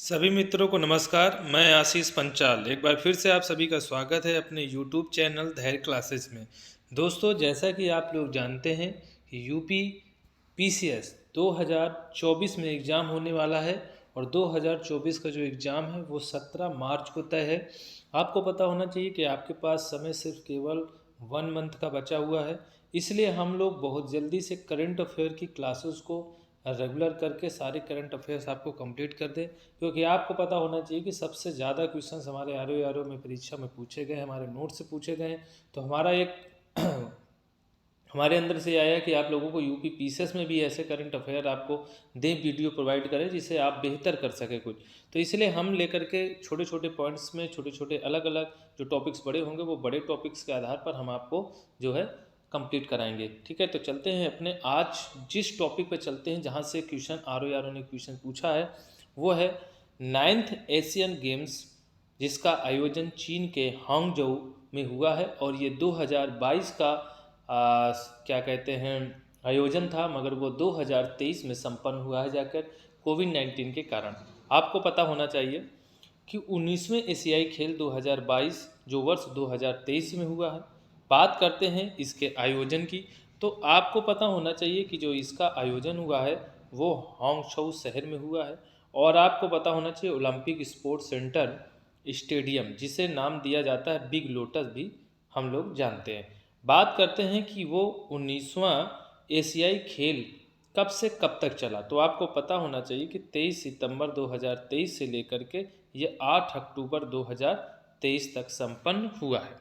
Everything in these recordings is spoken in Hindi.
सभी मित्रों को नमस्कार। मैं आशीष पंचाल एक बार फिर से आप सभी का स्वागत है अपने YouTube चैनल धैर्य क्लासेस में। दोस्तों, जैसा कि आप लोग जानते हैं कि यूपी पीसीएस 2024 में एग्ज़ाम होने वाला है और 2024 का जो एग्ज़ाम है वो 17 मार्च को तय है। आपको पता होना चाहिए कि आपके पास समय सिर्फ केवल 1 मंथ का बचा हुआ है, इसलिए हम लोग बहुत जल्दी से करंट अफेयर की क्लासेस को रेगुलर करके सारे करंट अफेयर्स आपको कंप्लीट कर दें, क्योंकि आपको पता होना चाहिए कि सबसे ज़्यादा क्वेश्चंस हमारे आर में परीक्षा में पूछे गए, हमारे नोट से पूछे गए हैं। तो हमारा एक हमारे अंदर से आया कि आप लोगों को यूपी पीसीएस में भी ऐसे करंट अफेयर आपको दें, वीडियो प्रोवाइड करें जिससे आप बेहतर कर सकें कुछ। तो इसलिए हम लेकर के छोटे छोटे पॉइंट्स में छोटे छोटे अलग अलग जो टॉपिक्स बड़े होंगे वो बड़े टॉपिक्स के आधार पर हम आपको जो है कंप्लीट कराएंगे। ठीक है, तो चलते हैं अपने आज जिस टॉपिक पे चलते हैं, जहाँ से क्वेश्चन आर ने क्वेश्चन पूछा है, वो है 9th एशियन गेम्स, जिसका आयोजन चीन के हांगझोउ में हुआ है और ये 2022 का क्या कहते हैं आयोजन था, मगर वो 2023 में संपन्न हुआ है जाकर कोविड-19 के कारण। आपको पता होना चाहिए कि 19वें एशियाई खेल 2022 जो वर्ष 2023 में हुआ है। बात करते हैं इसके आयोजन की, तो आपको पता होना चाहिए कि जो इसका आयोजन हुआ है वो हांगझोउ शहर में हुआ है। और आपको पता होना चाहिए ओलंपिक स्पोर्ट्स सेंटर स्टेडियम, जिसे नाम दिया जाता है बिग लोटस, भी हम लोग जानते हैं। बात करते हैं कि वो 19वां एशियाई खेल कब से कब तक चला, तो आपको पता होना चाहिए कि 23 सितंबर 2023 से लेकर के ये 8 अक्टूबर 2023 तक संपन्न हुआ है।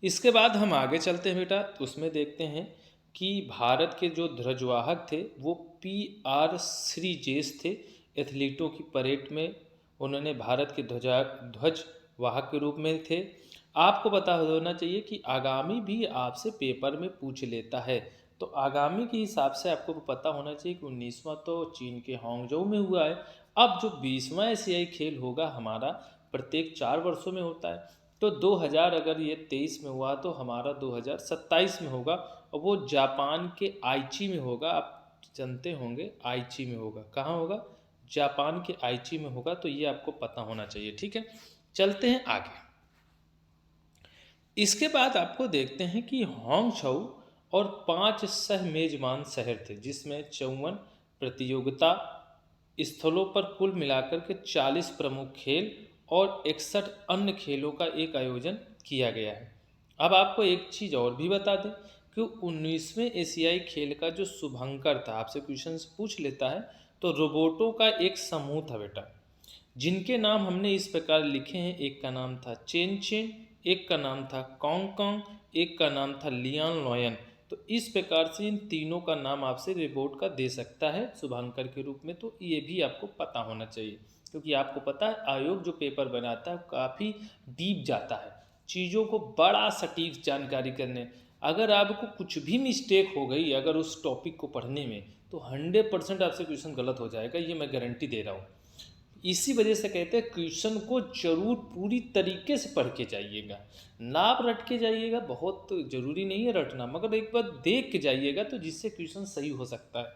इसके बाद हम आगे चलते हैं बेटा, तो उसमें देखते हैं कि भारत के जो ध्वजवाहक थे वो PR श्रीजेश थे। एथलीटों की परेड में उन्होंने भारत के ध्वजवाहक के रूप में थे। आपको पता होना चाहिए कि आगामी भी आपसे पेपर में पूछ लेता है, तो आगामी के हिसाब से आपको पता होना चाहिए कि 19वां तो चीन के हांगझोउ में हुआ है। अब जो 20वां एशियाई खेल होगा हमारा प्रत्येक 4 वर्षों में होता है, तो 2000 अगर ये 23 में हुआ तो हमारा 2027 में होगा, और वो जापान के आइची में होगा। आप जानते होंगे आइची में होगा, कहाँ होगा? जापान के आइची में होगा, तो ये आपको पता होना चाहिए। ठीक है, चलते हैं आगे। इसके बाद आपको देखते हैं कि हांगझोउ और 5 सह मेजबान शहर थे, जिसमें 54 प्रतियोगिता स्थलों पर कुल मिलाकर के 40 प्रमुख खेल और 61 अन्य खेलों का एक आयोजन किया गया है। अब आपको एक चीज़ और भी बता दें कि 19वें एशियाई खेल का जो शुभंकर था, आपसे क्वेश्चन पूछ लेता है, तो रोबोटों का एक समूह था बेटा, जिनके नाम हमने इस प्रकार लिखे हैं। एक का नाम था चेन चेन, एक का नाम था कॉन्ग कॉन्ग, एक का नाम था लियान लॉयन। तो इस प्रकार से इन तीनों का नाम आपसे रिपोर्ट का दे सकता है शुभांकर के रूप में, तो ये भी आपको पता होना चाहिए, क्योंकि आपको पता है आयोग जो पेपर बनाता है काफ़ी डीप जाता है चीज़ों को बड़ा सटीक जानकारी करने। अगर आपको कुछ भी मिस्टेक हो गई अगर उस टॉपिक को पढ़ने में, तो 100% आपसे क्वेश्चन गलत हो जाएगा, ये मैं गारंटी दे रहा हूँ। इसी वजह से कहते हैं क्वेश्चन को जरूर पूरी तरीके से पढ़ के जाइएगा, ना आप रट के जाइएगा, बहुत जरूरी नहीं है रटना, मगर एक बार देख के जाइएगा तो जिससे क्वेश्चन सही हो सकता है।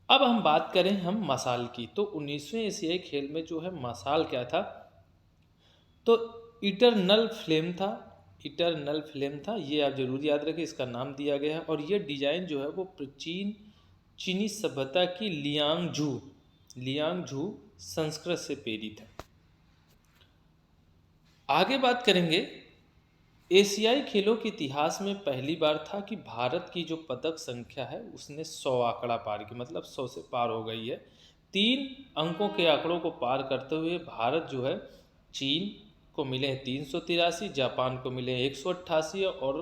अब हम बात करें हम मसाल की, तो 19वें एशियाई खेल में जो है मसाल क्या था, तो इटरनल फ्लेम था। इटरनल फ्लेम था, ये आप जरूर याद रखें, इसका नाम दिया गया है। और ये डिजाइन जो है वो प्राचीन चीनी सभ्यता की लियांगझू संस्कृत से प्रेरित है। आगे बात करेंगे, एशियाई खेलों के इतिहास में पहली बार था कि भारत की जो पदक संख्या है उसने 100 आंकड़ा पार की, मतलब 100 से पार हो गई है। 3 अंकों के आंकड़ों को पार करते हुए भारत जो है, चीन को मिले हैं 383, जापान को मिले हैं 188, और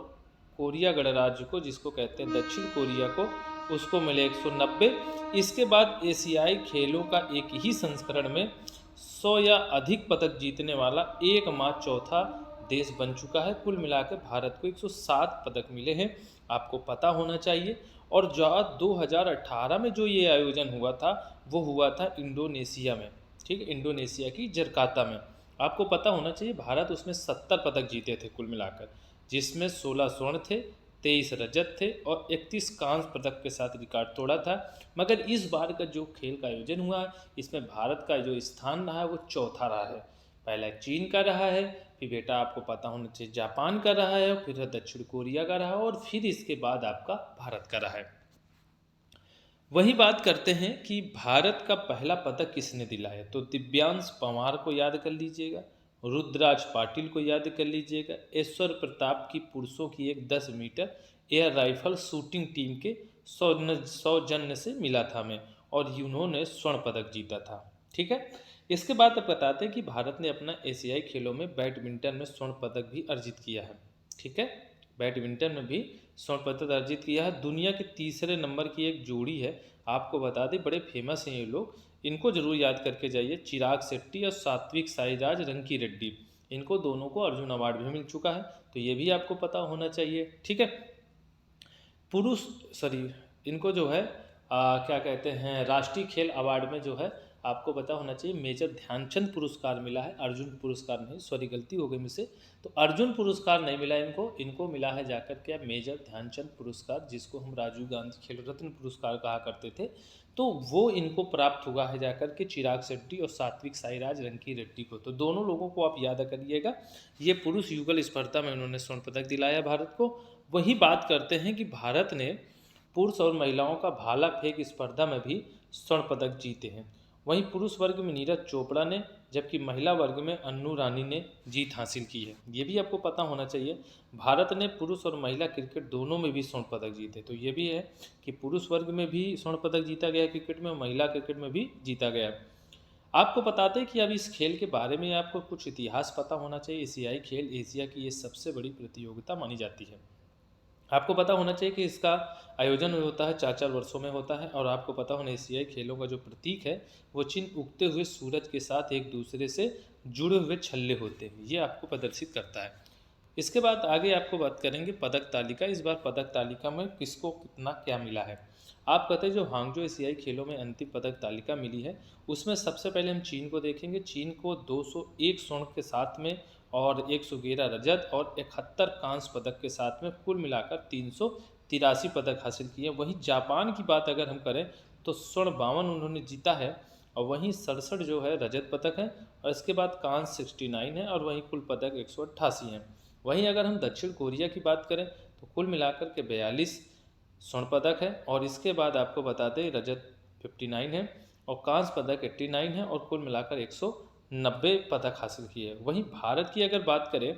कोरिया गणराज्य को, जिसको कहते हैं दक्षिण कोरिया को, उसको मिले 190। इसके बाद एशियाई खेलों का एक ही संस्करण में 100 या अधिक पदक जीतने वाला एकमात्र चौथा देश बन चुका है। कुल मिलाकर भारत को 107 पदक मिले हैं, आपको पता होना चाहिए। और जो 2018 में जो ये आयोजन हुआ था वो हुआ था इंडोनेशिया में। ठीक है, इंडोनेशिया की जकार्ता में। आपको पता होना चाहिए भारत उसमें 70 पदक जीते थे कुल मिलाकर, जिसमें 16 स्वर्ण थे, 23 रजत थे और 31 कांस्य पदक के साथ रिकॉर्ड तोड़ा था। मगर इस बार का जो खेल का आयोजन हुआ इसमें भारत का जो स्थान रहा है वो चौथा रहा है। पहला चीन का रहा है, फिर बेटा आपको पता होना चाहिए जापान का रहा है, फिर दक्षिण कोरिया का रहा और फिर इसके बाद आपका भारत का रहा है। वही बात करते हैं कि भारत का पहला पदक किसने दिलाया, तो दिव्यांश पंवार को याद कर लीजिएगा, रुद्रराज पाटिल को याद कर लीजिएगा, ऐश्वर प्रताप की पुरुषों की एक 10 metre air rifle shooting team के सौजन्य से मिला था हमें और उन्होंने स्वर्ण पदक जीता था। ठीक है, इसके बाद अब बताते हैं कि भारत ने अपना एशियाई खेलों में बैडमिंटन में स्वर्ण पदक भी अर्जित किया है। ठीक है, बैडमिंटन में भी स्वर्ण पदक अर्जित किया है। दुनिया के तीसरे नंबर की एक जोड़ी है, आपको बता दें बड़े फेमस हैं ये लोग, इनको जरूर याद करके जाइए, चिराग शेट्टी और सात्विक साईराज रंकी रेड्डी। इनको दोनों को अर्जुन अवार्ड भी मिल चुका है, तो ये भी आपको पता होना चाहिए। ठीक है, पुरुष इनको जो है क्या कहते हैं, राष्ट्रीय खेल अवार्ड में जो है आपको पता होना चाहिए मेजर ध्यानचंद पुरस्कार मिला है, अर्जुन पुरस्कार नहीं, सॉरी गलती हो गई मुझसे, तो अर्जुन पुरस्कार नहीं मिला इनको मिला है जाकर के मेजर ध्यानचंद पुरस्कार, जिसको हम राजीव गांधी खेल रत्न पुरस्कार कहा करते थे, तो वो इनको प्राप्त हुआ है जाकर के चिराग शेट्टी और सात्विक साईराज रंकी रेड्डी को। तो दोनों लोगों को आप याद करिएगा, ये पुरुष युगल स्पर्धा में उन्होंने स्वर्ण पदक दिलाया भारत को। वही बात करते हैं कि भारत ने पुरुष और महिलाओं का भाला फेंक स्पर्धा में भी स्वर्ण पदक जीते हैं। वहीं पुरुष वर्ग में नीरज चोपड़ा ने, जबकि महिला वर्ग में अन्नू रानी ने जीत हासिल की है। ये भी आपको पता होना चाहिए, भारत ने पुरुष और महिला क्रिकेट दोनों में भी स्वर्ण पदक जीते। तो ये भी है कि पुरुष वर्ग में भी स्वर्ण पदक जीता गया क्रिकेट में, महिला क्रिकेट में भी जीता गया। आपको बताते हैं कि अब इस खेल के बारे में आपको कुछ इतिहास पता होना चाहिए। एशियाई खेल एशिया की ये सबसे बड़ी प्रतियोगिता मानी जाती है। आपको पता होना चाहिए कि इसका आयोजन होता है 4-4 वर्षों में होता है, और आपको पता होना एशियाई खेलों का जो प्रतीक है वो चिन्ह उगते हुए सूरज के साथ एक दूसरे से जुड़े हुए छल्ले होते हैं, ये आपको प्रदर्शित करता है। इसके बाद आगे आपको बात करेंगे पदक तालिका। इस बार पदक तालिका में किसको कितना क्या मिला है। आप कहते हैं जो हांगजो एशियाई खेलों में अंतिम पदक तालिका मिली है उसमें सबसे पहले हम चीन को देखेंगे। चीन को 201 स्वर्ण के साथ में और 111 रजत और 71 कांस्य पदक के साथ में कुल मिलाकर 383 पदक हासिल किए। वहीं जापान की बात अगर हम करें तो स्वर्ण 52 उन्होंने जीता है, और वहीं 67 जो है रजत पदक है, और इसके बाद कांस्य 69 है, और वहीं कुल पदक 188 हैं। वहीं अगर हम दक्षिण कोरिया की बात करें तो कुल मिलाकर के 42 स्वर्ण पदक है, और इसके बाद आपको बता दें रजत 59 है और कांस्य पदक 89 है, और कुल मिलाकर 190 पदक हासिल किए। वहीं भारत की अगर बात करें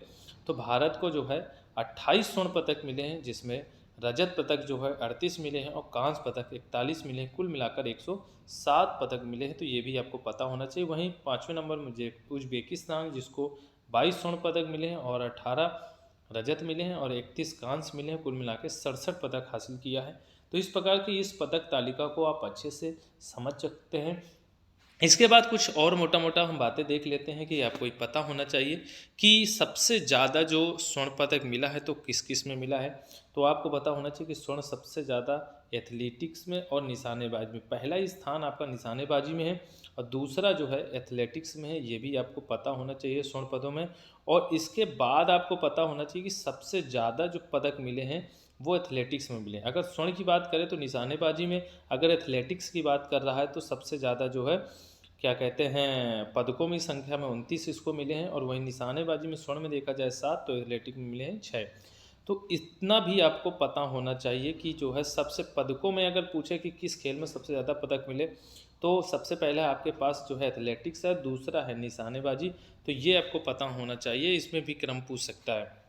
तो भारत को जो है 28 स्वर्ण पदक मिले हैं, जिसमें रजत पदक जो है 38 मिले हैं और कांस्य पदक 41 मिले हैं, कुल मिलाकर 107 पदक मिले हैं। तो ये भी आपको पता होना चाहिए। वहीं 5वें नंबर मुझे उज्बेकिस्तान, जिसको 22 स्वर्ण पदक मिले हैं और 18 रजत मिले हैं और 31 कांस्य मिले हैं, कुल मिला के 67 पदक हासिल किया है। तो इस प्रकार की इस पदक तालिका को आप अच्छे से समझ सकते हैं। इसके बाद कुछ और मोटा मोटा हम बातें देख लेते हैं कि आपको पता होना चाहिए कि सबसे ज़्यादा जो स्वर्ण पदक मिला है तो किस किस में मिला है। तो आपको पता होना चाहिए कि स्वर्ण सबसे ज़्यादा एथलेटिक्स में और निशानेबाजी में, पहला स्थान आपका निशानेबाजी में है और दूसरा जो है एथलेटिक्स में है, ये भी आपको पता होना चाहिए स्वर्ण पदों में। और इसके बाद आपको पता होना चाहिए कि सबसे ज़्यादा जो पदक मिले हैं वो एथलेटिक्स में मिले। अगर स्वर्ण की बात करें तो निशानेबाजी में, अगर एथलेटिक्स की बात कर रहा है तो सबसे ज़्यादा जो है क्या कहते हैं पदकों की संख्या में 29 इसको मिले हैं, और वहीं निशानेबाजी में स्वर्ण में देखा जाए 7 तो एथलेटिक्स में मिले हैं 6। तो इतना भी आपको पता होना चाहिए कि जो है सबसे पदकों में अगर पूछे कि किस खेल में सबसे ज़्यादा पदक मिले तो सबसे पहले आपके पास जो है एथलेटिक्स है, दूसरा है निशानेबाजी। तो ये आपको पता होना चाहिए, इसमें भी क्रम पूछ सकता है।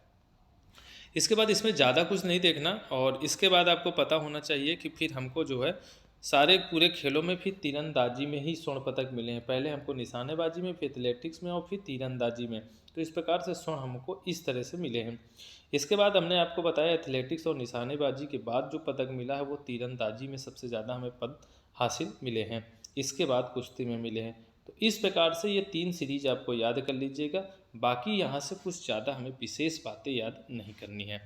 इसके बाद इसमें ज़्यादा कुछ नहीं देखना, और इसके बाद आपको पता होना चाहिए कि फिर हमको जो है सारे पूरे खेलों में फिर तीरंदाजी में ही स्वर्ण पदक मिले हैं। पहले हमको निशानेबाजी में, फिर एथलेटिक्स में और फिर तीरंदाजी में। तो इस प्रकार से स्वर्ण हमको इस तरह से मिले हैं। इसके बाद हमने आपको बताया एथलेटिक्स और निशानेबाजी के बाद जो पदक मिला है वो तीरंदाजी में सबसे ज़्यादा हमें पद हासिल मिले हैं, इसके बाद कुश्ती में मिले हैं। तो इस प्रकार से ये 3 सीरीज आपको याद कर लीजिएगा, बाकी यहाँ से कुछ ज़्यादा हमें विशेष बातें याद नहीं करनी है।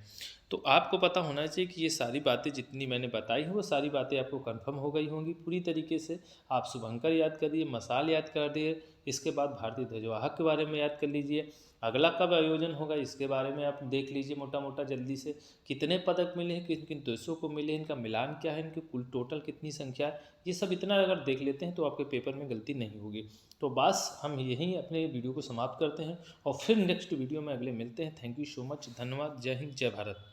तो आपको पता होना चाहिए कि ये सारी बातें जितनी मैंने बताई हैं वो सारी बातें आपको कंफर्म हो गई होंगी पूरी तरीके से। आप शुभंकर याद कर दिए, मसाल याद कर दिए, इसके बाद भारतीय ध्वजवाहक के बारे में याद कर लीजिए। अगला कब आयोजन होगा इसके बारे में आप देख लीजिए मोटा मोटा जल्दी से। कितने पदक मिले हैं, किन किन देशों को मिले, इनका मिलान क्या है, इनकी कुल टोटल कितनी संख्या है, ये सब इतना अगर देख लेते हैं तो आपके पेपर में गलती नहीं होगी। तो बस हम यहीं अपने वीडियो को समाप्त करते हैं और फिर नेक्स्ट वीडियो में अगले मिलते हैं। थैंक यू सो मच, धन्यवाद, जय हिंद, जय भारत।